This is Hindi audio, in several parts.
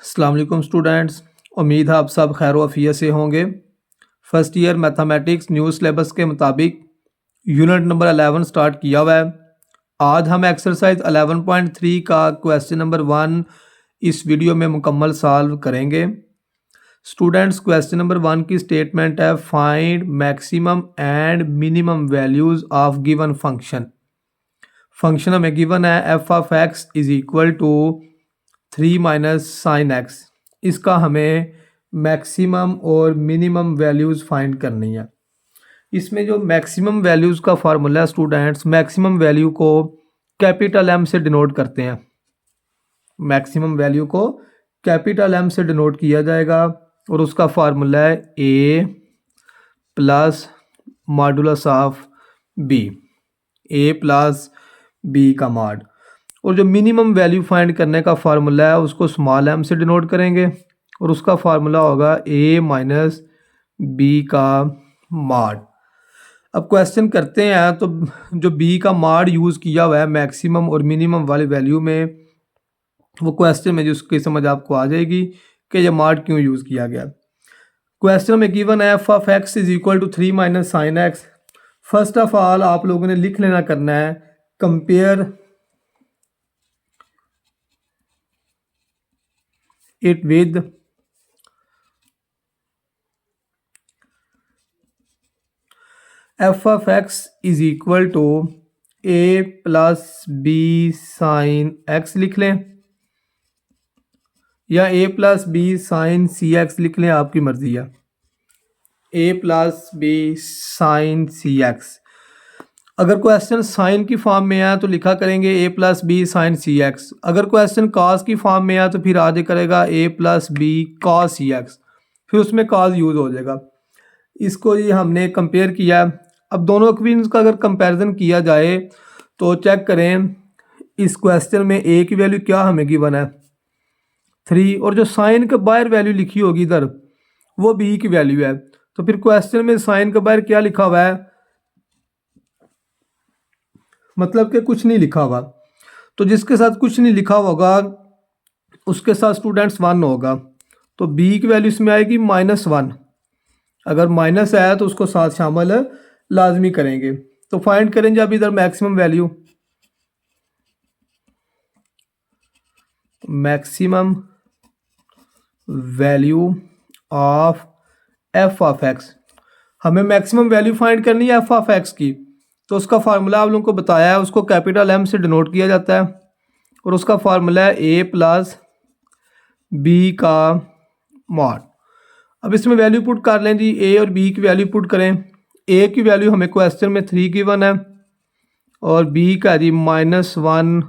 अस्सलाम वालेकुम स्टूडेंट्स। उम्मीद है आप सब खैर वफ़ियत से होंगे। First year mathematics new syllabus के मुताबिक यूनिट नंबर 11 स्टार्ट किया हुआ है। आज हम एक्सरसाइज 11.3 का क्वेश्चन नंबर 1 इस वीडियो में मुकम्मल सॉल्व करेंगे। स्टूडेंट्स, क्वेश्चन नंबर 1 की स्टेटमेंट है, find maximum and minimum values of given function. Function हमें गिवन है f of x is equal to 3 minus sine x. इसका हमें मैक्सिमम और मिनिमम वैल्यूज़ फाइंड करनी है। इसमें जो मैक्सिमम वैल्यूज़ का फार्मूला है स्टूडेंट्स, मैक्सिमम वैल्यू को कैपिटल एम से डिनोट करते हैं। मैक्सिमम वैल्यू को कैपिटल एम से डिनोट किया जाएगा और उसका फार्मूला है A plus modulus of B, A plus B का मॉड। और जो मिनिमम वैल्यू फाइंड करने का फार्मूला है उसको स्मॉल एम से डिनोट करेंगे और उसका फार्मूला होगा ए माइनस बी का मॉड। अब क्वेश्चन करते हैं तो जो बी का मॉड यूज़ किया हुआ है मैक्सिमम और मिनिमम वाली वैल्यू में, वो क्वेश्चन में जो उसकी समझ आपको आ जाएगी कि ये मॉड क्यों यूज़ किया गया। क्वेश्चन में गिवन है f of x is equal to 3 minus sine x. First of all आप लोगों ने लिख लेना करना है compare it with f of x is equal to a plus b sin x लिख लें या a plus b sin cx लिख लें, आपकी मर्जी है। a plus b sin cx। अगर क्वेश्चन साइन की फॉर्म में है तो लिखा करेंगे a plus B sine C x. अगर क्वेश्चन कॉस की फॉर्म में है तो फिर आगे करेगा a plus b cos c x, फिर उसमें कॉस यूज़ हो जाएगा। इसको ये हमने कंपेयर किया। अब दोनों इक्वेशंस का अगर कंपैरिजन किया जाए तो चेक करें इस क्वेश्चन में a की वैल्यू क्या हमें गिवन है 3, और जो साइन के बाहर वैल्यू लिखी होगी इधर वो b की वैल्यू है। तो फिर क्वेश्चन में साइन के बाहर क्या लिखा हुआ है, मतलब कि कुछ नहीं लिखा हुआ। तो जिसके साथ कुछ नहीं लिखा होगा उसके साथ स्टूडेंट्स 1 होगा, तो b की वैल्यू इसमें आएगी -1। अगर माइनस आया तो उसको साथ शामिल लाजमी करेंगे। तो फाइंड करेंगे अब इधर maximum value, maximum value of F of x. हमें मैक्सिमम वैल्यू फाइंड करनी है एफ ऑफ एक्स की, तो उसका फार्मूला आप लोगों को बताया है, उसको कैपिटल एम से डिनोट किया जाता है और उसका फार्मूला है ए प्लस बी का मॉड। अब इसमें वैल्यू पुट कर लें जी, ए और बी की वैल्यू पुट करें। ए की वैल्यू हमें क्वेश्चन में 3 गिवन है और बी का जी -1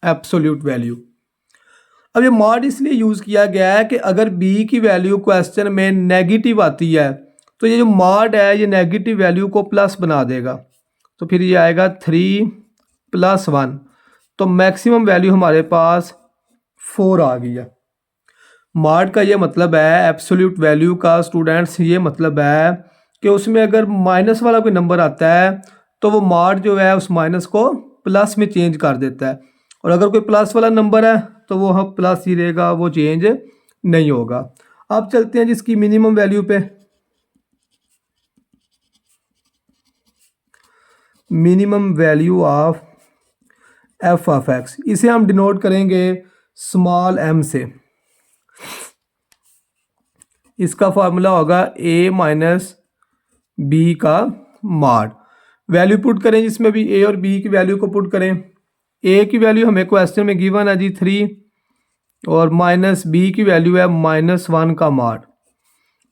एब्सोल्यूट वैल्यू। अब ये मॉड इसलिए यूज़ किया गया है कि अगर बी की वैल्यू क्वेश्चन में नेगेटिव आती है तो ये जो मॉड है ये नेगेटिव वैल्यू को प्लस बना देगा, तो फिर ये आएगा 3 + 1, तो मैक्सिमम वैल्यू हमारे पास 4 आ गई है। मॉड का ये मतलब है, एब्सोल्यूट वैल्यू का स्टूडेंट्स ये मतलब है कि उसमें अगर माइनस वाला कोई नंबर आता है तो वो मॉड जो है उस माइनस को प्लस में चेंज कर देता है, और अगर कोई प्लस वाला नंबर है तो वो प्लस ही रहेगा, वो चेंज नहीं होगा। अब चलते हैं जिसकी मिनिमम वैल्यू पे। Minimum value of F of x, इसे हम डिनोट करेंगे स्मॉल एम से। इसका फार्मूला होगा a माइनस बी का मॉड। वैल्यू पुट करें जिसमें भी a और b की वैल्यू को पुट करें। a की वैल्यू हमें क्वेश्चन में गिवन है जी 3 और माइनस b की वैल्यू है -1 का मॉड।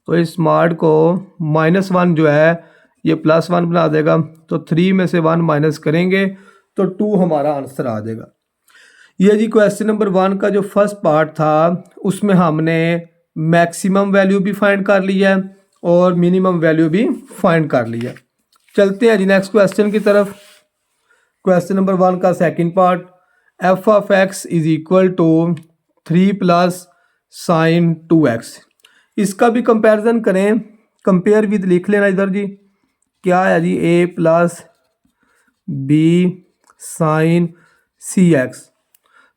तो इस मॉड को -1 जो है ये +1 बना देगा, तो 3 में से 1 माइनस करेंगे तो 2 हमारा आंसर आ जाएगा। ये जी क्वेश्चन नंबर 1 का जो फर्स्ट पार्ट था उसमें हमने मैक्सिमम वैल्यू भी फाइंड कर लिया है और मिनिमम वैल्यू भी फाइंड कर लिया। चलते हैं जी नेक्स्ट क्वेश्चन की तरफ। क्वेश्चन नंबर 1 का second part, F of x is equal to 3 + sin 2x। इसका भी कंपैरिजन करें, कंपेयर विद लिख लेना इधर जी, क्या है जी a plus B sine C x.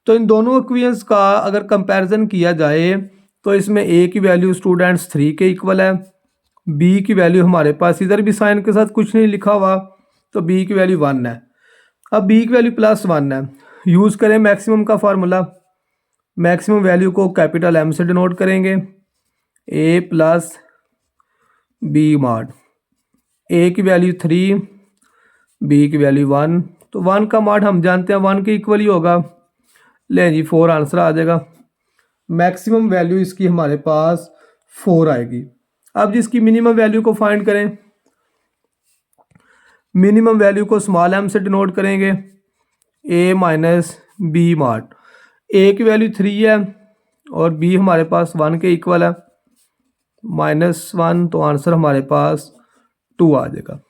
तो इन दोनों इक्वेशंस का अगर कंपैरिजन किया जाए तो इसमें ए की वैल्यू स्टूडेंट्स 3 के इक्वल है, बी की वैल्यू हमारे पास इधर भी साइन के साथ कुछ नहीं लिखा हुआ तो बी की वैल्यू 1 है। अब बी की वैल्यू +1 है, यूज़ करें मैक्सिमम का फार्मूला। मैक्सिमम वैल्यू को कैपिटल एम से डिनोट करेंगे, ए प्लस बी मॉड। ए की वैल्यू 3, बी की वैल्यू 1, तो 1 का मॉड हम जानते हैं 1 के इक्वल ही होगा। ले जी 4 आंसर आ जाएगा। मैक्सिमम वैल्यू इसकी हमारे पास 4 आएगी। अब जिसकी मिनिमम वैल्यू को फाइंड करें, मिनिमम वैल्यू को स्मॉल एम से डिनोट करेंगे, ए माइनस बी मॉड। ए की वैल्यू 3 है और बी हमारे पास 1 के इक्वल है, -1, तो आंसर हमारे पास 2 आ जाएगा।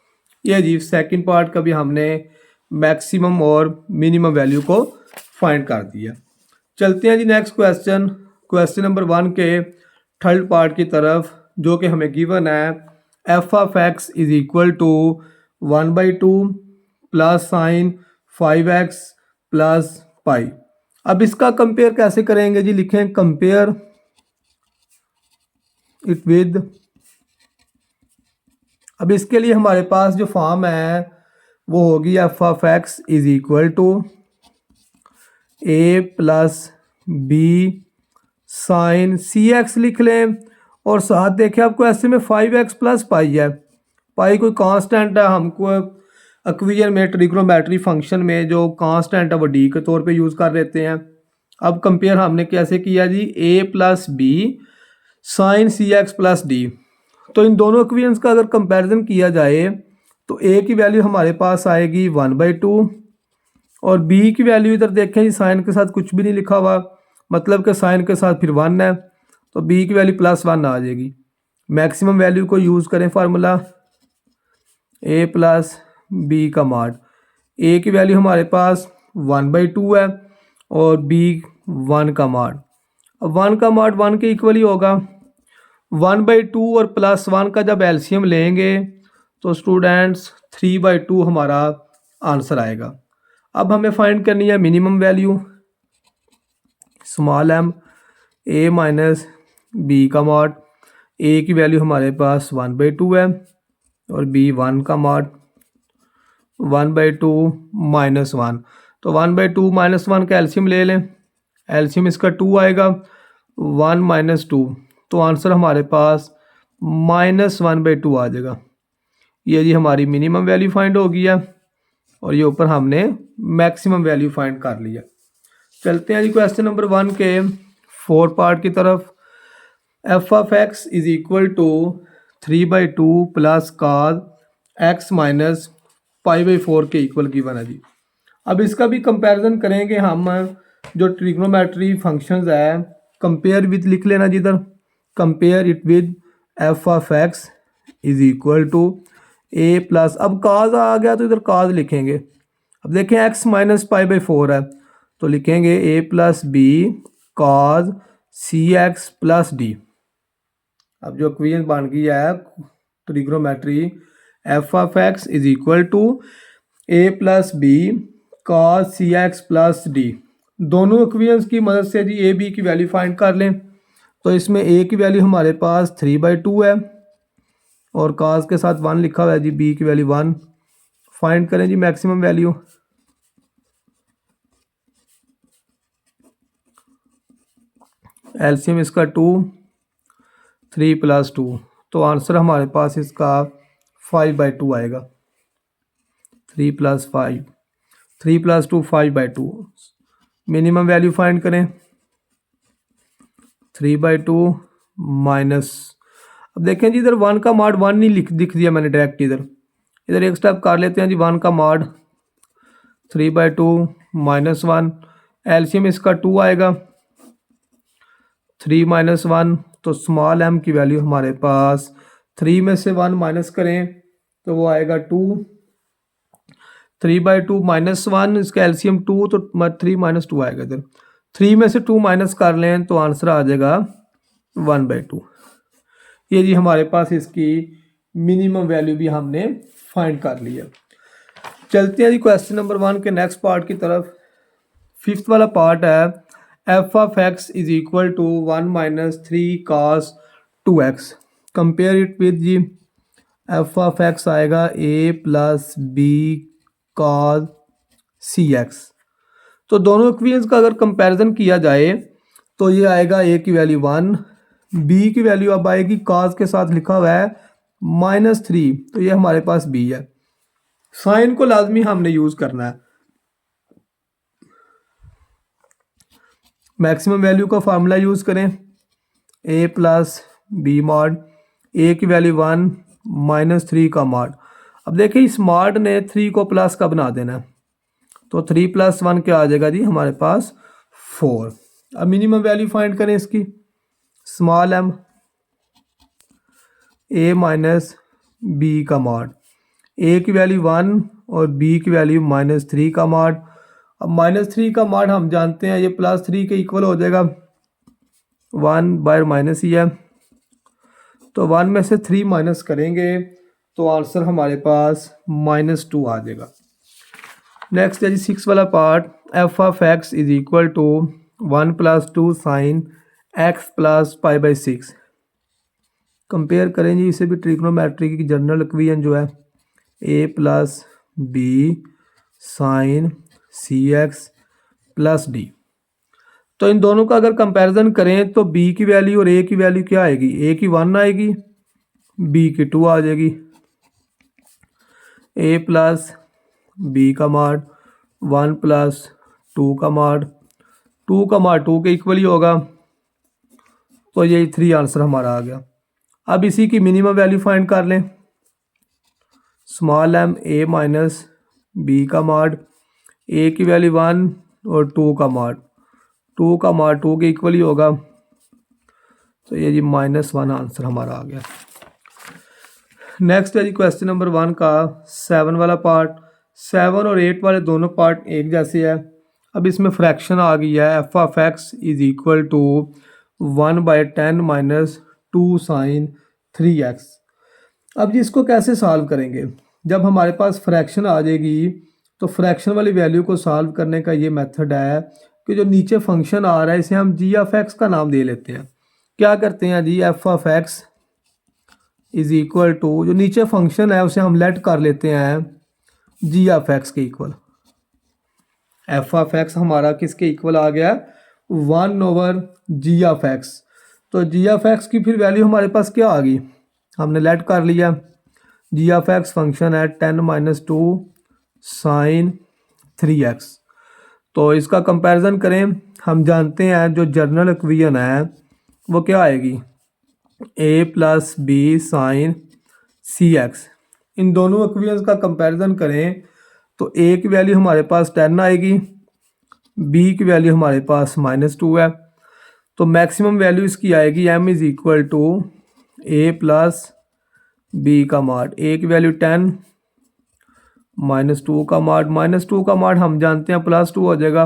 ये जी सेकंड पार्ट का भी हमने मैक्सिमम और मिनिमम वैल्यू को फाइंड कर दिया। चलते हैं जी नेक्स्ट क्वेश्चन, क्वेश्चन नंबर 1 के थर्ड पार्ट की तरफ, जो कि हमें गिवन है f(x) is equal to 1/2 plus sine 5x plus pi. अब इसका कंपेयर कैसे करेंगे जी, लिखें कंपेयर इट विद। अब इसके लिए हमारे पास जो फॉर्म है वो होगी f(x) is equal to a plus B sine cx लिख लें, और साथ देखें आपको ऐसे में 5x प्लस पाई है। पाई कोई कांस्टेंट है, हमको इक्वेशन में ट्रिग्नोमेट्री फंक्शन में जो कांस्टेंट है वो डी के तौर पे यूज़ कर लेते हैं। अब कंपेयर हमने कैसे किया जी, a plus B sine cx plus d. तो इन दोनों इक्वेशंस का अगर कंपैरिजन किया जाए तो a की वैल्यू हमारे पास आएगी 1/2 और b की वैल्यू इधर देखें जी साइन के साथ कुछ भी नहीं लिखा हुआ, मतलब कि साइन के साथ फिर 1 है, तो b की वैल्यू +1 आ जाएगी। मैक्सिमम वैल्यू को यूज़ करें फार्मूला, a प्लस बी का मॉड। a की वैल्यू हमारे पास 1/2 है और b 1 का मॉड। अब 1 का मॉड 1 के इक्वल ही होगा। 1/2 और +1 का जब एलसीएम लेंगे तो स्टूडेंट्स 3/2 हमारा आंसर आएगा। अब हमें फाइंड करनी है minimum value, small m a minus b का मॉड। a की वैल्यू हमारे पास 1/2 है और b 1 का मॉड। 1/2 -1, तो 1/2 -1 का एलसीएम ले लें, एलसीएम इसका 2 आएगा, 1 - 2, तो आंसर हमारे पास -1/2 आ जाएगा। ये जी हमारी मिनिमम वैल्यू फाइंड हो गई है और ये ऊपर हमने मैक्सिमम वैल्यू फाइंड कर लिया। चलते हैं जी क्वेश्चन नंबर 1 के 4 पार्ट की तरफ। f(x) is equal to 3/2 plus cos x minus π/4 के इक्वल गिवन है जी। अब इसका भी कंपैरिजन करेंगे हम, जो ट्रिग्नोमेट्री फंक्शंस है, कंपेयर विद लिख लेना जिधर, compare it with f(x) is equal to a plus, अब cos आ गया तो इधर cos लिखेंगे। अब देखें x माइनस π/4 है तो लिखेंगे a plus b cos cx plus d. अब जो इक्वेशन बन गई है trigonometry, f(x) is equal to a plus b cos cx plus d. दोनों इक्वेशंस की मदद से जी a b की वैल्यू फाइंड कर लें। तो इसमें a की वैल्यू हमारे पास 3/2 है और cos के साथ 1 लिखा हुआ है जी, b की वैल्यू 1। फाइंड करें जी मैक्सिमम वैल्यू, एलसीएम इसका 2, 3 + 2, तो आंसर हमारे पास इसका 5/2 आएगा। 3 + 5, 3 + 2 5/2। मिनिमम वैल्यू फाइंड करें, 3/2 माइनस, अब देखें जी इधर 1 का मॉड 1 नहीं दिख दिया मैंने डायरेक्ट, इधर एक स्टेप कर लेते हैं जी, 1 का मॉड 3/2 -1, एलसीएम इसका 2 आएगा, 3 - 1, तो स्मॉल m की वैल्यू हमारे पास 3 में से 1 माइनस करें तो वो आएगा 2। 3/2 -1, इसका एलसीएम 2, तो 3 - 2 आएगा इधर। 3 में से 2 माइनस कर लें तो आंसर आ जाएगा 1/2। ये जी हमारे पास इसकी मिनिमम वैल्यू भी हमने फाइंड कर लिया। चलते हैं जी क्वेश्चन नंबर 1 के नेक्स्ट पार्ट की तरफ। फिफ्थ वाला पार्ट है f of x is equal to 1-3 cos 2x। Compare it with जी, एफ ऑफ एक्स आएगा a plus b cos c x. तो दोनों इक्वेशंस का अगर कंपैरिजन किया जाए तो ये आएगा a की वैल्यू 1, b की वैल्यू अब आएगी cos के साथ लिखा हुआ है -3, तो ये हमारे पास b है। साइन को लाजमी हमने यूज करना है। मैक्सिमम वैल्यू का फार्मूला यूज करें, a plus b mod, a की वैल्यू 1 -3 का मॉड। अब देखिए इस मॉड ने 3 को प्लस का बना देना है, तो 3 + 1 क्या आ जाएगा जी हमारे पास 4। अब मिनिमम वैल्यू फाइंड करें इसकी, small m a minus b का मॉड, a की वैल्यू 1 और b की वैल्यू -3 का मॉड। अब -3 का मॉड हम जानते हैं ये +3 के इक्वल हो जाएगा, 1 बाय माइनस ही है, तो 1 में से 3 माइनस करेंगे तो आंसर हमारे पास -2 आ जाएगा। नेक्स्ट है जी 6 वाला part, F of x is equal to 1 + 2 sin x + π/6। Compare करें जी इसे भी ट्रिग्नोमेट्री की जनरल इक्वेशन जो है a plus B sine C x plus d. तो इन दोनों का अगर कंपैरिजन करें तो b की वैल्यू और a की वैल्यू क्या आएगी, a की 1 आएगी, b की 2 आ जाएगी। a प्लस बी का मॉड 1 + 2 का मॉड, 2 का मॉड 2 के इक्वल ही होगा, तो यही 3 आंसर हमारा आ गया। अब इसी की मिनिमम वैल्यू फाइंड कर लें, small m a minus b का मॉड, a की वैल्यू 1 और 2 का मॉड, 2 का मॉड 2 के इक्वल ही होगा, तो ये जी -1 आंसर हमारा आ गया। नेक्स्ट है जी क्वेश्चन नंबर 1 का 7 वाला पार्ट। 7 और 8 वाले दोनों पार्ट एक जैसे है। अब इसमें फ्रैक्शन आ गई है f of x is equal to 1/10 - 2 sin 3x। अब जी इसको कैसे सॉल्व करेंगे, जब हमारे पास फ्रैक्शन आ जाएगी तो फ्रैक्शन वाली वैल्यू को सॉल्व करने का ये मेथड है कि जो नीचे फंक्शन आ रहा है इसे हम जी ऑफ एक्स का नाम दे लेते हैं। क्या करते हैं जी, F of x is equal to जो नीचे फंक्शन है उसे हम लेट कर लेते हैं जी ऑफ एक्स के इक्वल। एफ ऑफ एक्स हमारा किसके इक्वल आ गया, 1/g ऑफ एक्स। तो जी ऑफ एक्स की फिर वैल्यू हमारे पास क्या आ गई, हमने लेट कर लिया, जी ऑफ एक्स फंक्शन है 10 - 2 sin 3x। तो इसका कंपैरिजन करें, हम जानते हैं जो जर्नल इक्वेशन है वो क्या आएगी, a plus B sine C X. इन दोनों इक्वेशंस का कंपैरिजन करें तो a की वैल्यू हमारे पास 10 आएगी, b की वैल्यू हमारे पास -2 है, तो मैक्सिमम वैल्यू इसकी आएगी m is equal to a plus B का मॉड, a की वैल्यू 10 -2 का मॉड, -2 का मॉड हम जानते हैं +2 हो जाएगा,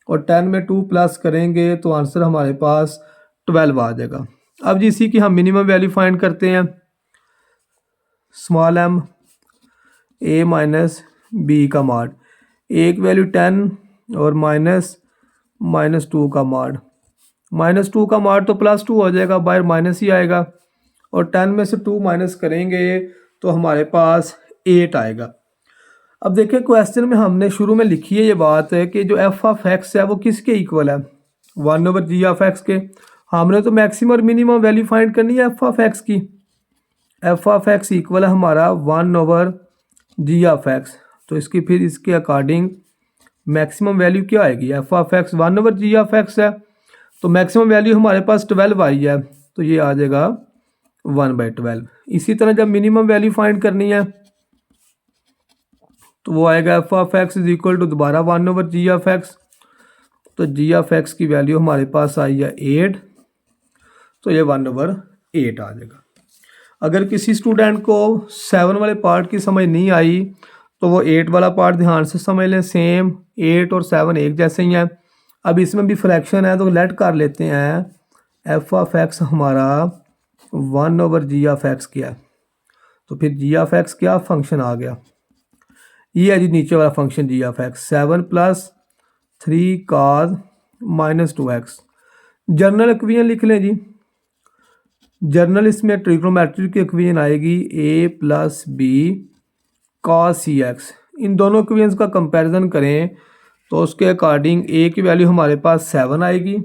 और 10 में 2 प्लस करेंगे तो आंसर हमारे पास 12 आ जाएगा। अब जी इसी की हम मिनिमम वैल्यू फाइंड करते हैं, small m a minus b का मॉड, a की वैल्यू 10 और -2 का मॉड, -2 का मॉड तो +2 हो जाएगा, बाहर माइनस ही आएगा, और 10 में से 2 माइनस करेंगे तो हमारे पास 8 आएगा। अब देखिए क्वेश्चन में हमने शुरू में लिखी है ये बात है कि जो एफ ऑफ एक्स है वो किसके इक्वल है, 1/g ऑफ एक्स के। हमने तो मैक्सिमम और मिनिमम वैल्यू फाइंड करनी है एफ ऑफ एक्स की। एफ ऑफ एक्स इक्वल है हमारा 1/g ऑफ एक्स, तो इसकी फिर इसके अकॉर्डिंग मैक्सिमम वैल्यू क्या आएगी, F of x 1/g of x है, तो मैक्सिमम वैल्यू हमारे पास 12 आई है, तो ये आ जाएगा 1/12। इसी तरह जब मिनिमम वैल्यू फाइंड करनी है तो वो आएगा f of x is equal to दोबारा 1/g ऑफ एक्स, तो g ऑफ एक्स की वैल्यू हमारे पास आई है 8, तो ये 1/8 आ जाएगा। अगर किसी स्टूडेंट को 7 वाले पार्ट की समझ नहीं आई तो वो 8 वाला पार्ट ध्यान से समझ लें, सेम 8 और 7 एक जैसे ही हैं। अब इसमें भी फ्रैक्शन है तो लेट कर लेते हैं, एफ ऑफ एक्स हमारा 1/g ऑफ एक्स क्या है, तो फिर g ऑफ एक्स क्या फंक्शन आ गया, ये है जी नीचे वाला function g of x, 7 + 3 cos -2x। General equation लिख लें जी। जर्नल इसमें ट्रिग्नोमेट्रिक की इक्वेशन आएगी a + b cos cx। इन दोनों इक्वेशंस का कंपैरिजन करें तो उसके अकॉर्डिंग a की वैल्यू हमारे पास 7 आएगी,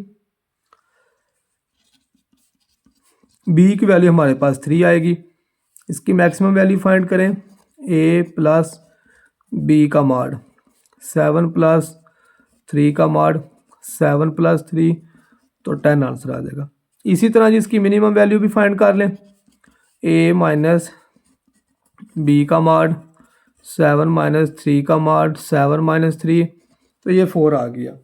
b की वैल्यू हमारे पास 3 आएगी। इसकी मैक्सिमम वैल्यू फाइंड करें, a + b का मॉड 7 + 3 का मॉड 7 + 3 तो 10 आंसर आ जाएगा। इसी तरह जिसकी मिनिमम वैल्यू भी फाइंड कर लें, a - b का मॉड 7 - 3 का मॉड 7 - 3 तो ये 4 आ गया।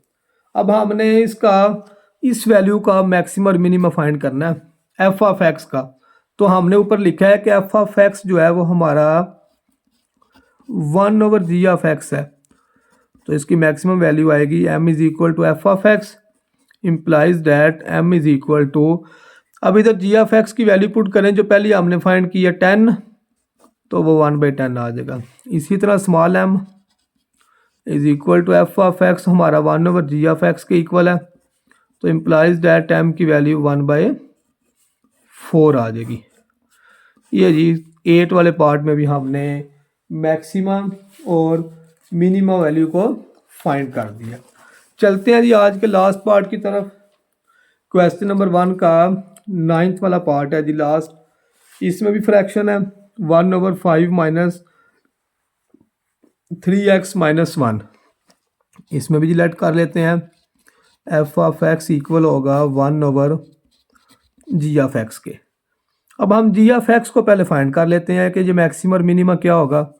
अब हमने इसका इस वैल्यू का मैक्सिमम और मिनिमम फाइंड करना है f(x) का। तो हमने ऊपर लिखा है कि f(x) जो है वो हमारा 1/g(x) है। तो इसकी मैक्सिमम वैल्यू आएगी m = f(x) implies that m = अब इधर g(x) की वैल्यू पुट करें जो पहले हमने फाइंड की है 10 तो वो 1/10 आ जाएगा। इसी तरह स्मॉल m = f(x) हमारा 1/g(x) के इक्वल है। तो implies that m की वैल्यू 1/4 आ जाएगी। ये जी 8 वाले पार्ट में भी हमने मैक्सिमम और मिनिमम वैल्यू को फाइंड कर दिया। चलते हैं जी आज के लास्ट पार्ट की तरफ। क्वेश्चन नंबर 1 का 9th वाला पार्ट है जी लास्ट। इसमें भी फ्रैक्शन है 1/5 - 3x - 1। इसमें भी लेट कर लेते हैं f(x) इक्वल होगा 1/g(x) के। अब हम g(x) को पहले फाइंड कर लेते हैं कि जो मैक्सिमम और मिनिमम क्या होगा।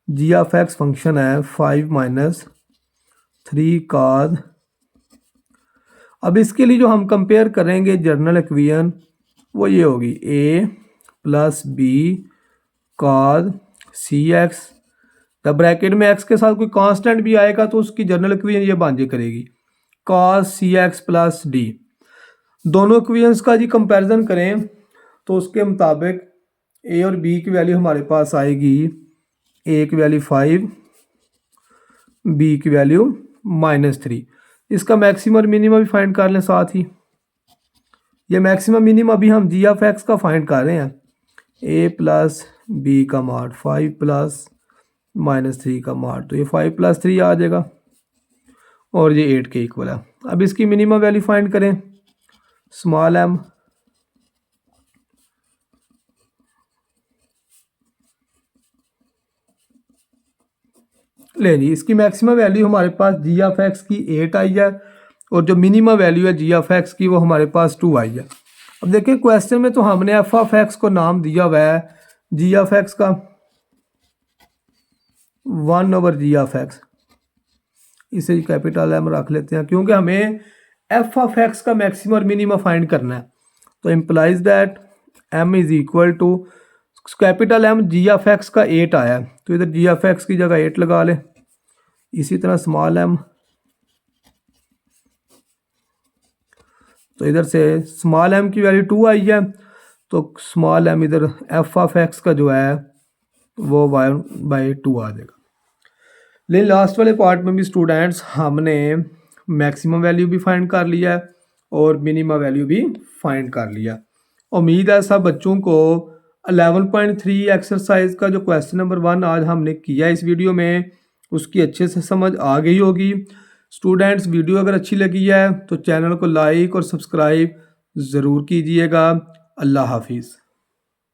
g(x) फंक्शन है 5 - 3 cos। अब इसके लिए जो हम कंपेयर करेंगे जर्नल इक्वेशन वो ये होगी a + b cos cx। तब ब्रैकेट में x के साथ कोई कांस्टेंट भी आएगा तो उसकी जर्नल इक्वेशन ये बन जाए करेगी cos cx + d। दोनों इक्वेशंस का जी कंपैरिजन करें तो उसके मुताबिक a और b की वैल्यू हमारे पास आएगी, a की वैल्यू 5, b की वैल्यू -3। इसका मैक्सिमम और मिनिमम भी फाइंड कर लें साथ ही। ये मैक्सिमम मिनिमम अभी हम g(x) का फाइंड कर रहे हैं, a + b का मॉड 5 + -3 का मॉड तो ये 5 + 3 आ जाएगा और ये 8 के इक्वल है। अब इसकी मिनिमम वैल्यू फाइंड करें, स्मॉल m ले जी। इसकी मैक्सिमम वैल्यू हमारे पास g(x) की 8 आई है और जो मिनिमम वैल्यू है g(x) की वो हमारे पास 2 आई है। अब देखिए क्वेश्चन में तो हमने f(x) को नाम दिया हुआ है g(x) का 1/g(x). इसे कैपिटल M रख लेते हैं क्योंकि हमें f(x) का मैक्सिमम और मिनिमम फाइंड करना है। तो implies that m = capital M g(x) का 8 आया है तो इधर g(x) की जगह 8 लगा लें। इसी तरह स्मॉल m तो इधर से स्मॉल m की वैल्यू 2 आई है तो स्मॉल m इधर f(x) का जो है वो 1/2 आ जाएगा। लेकिन लास्ट वाले पार्ट में भी स्टूडेंट्स हमने मैक्सिमम वैल्यू भी फाइंड कर लिया है और मिनिमम वैल्यू भी फाइंड कर लिया। उम्मीद है सब बच्चों को 11.3 एक्सरसाइज का जो क्वेश्चन नंबर 1 आज हमने किया इस वीडियो में उसकी अच्छे से समझ आ गई होगी। स्टूडेंट्स वीडियो अगर अच्छी लगी है तो चैनल को लाइक और सब्सक्राइब ज़रूर कीजिएगा। अल्लाह हाफिज़।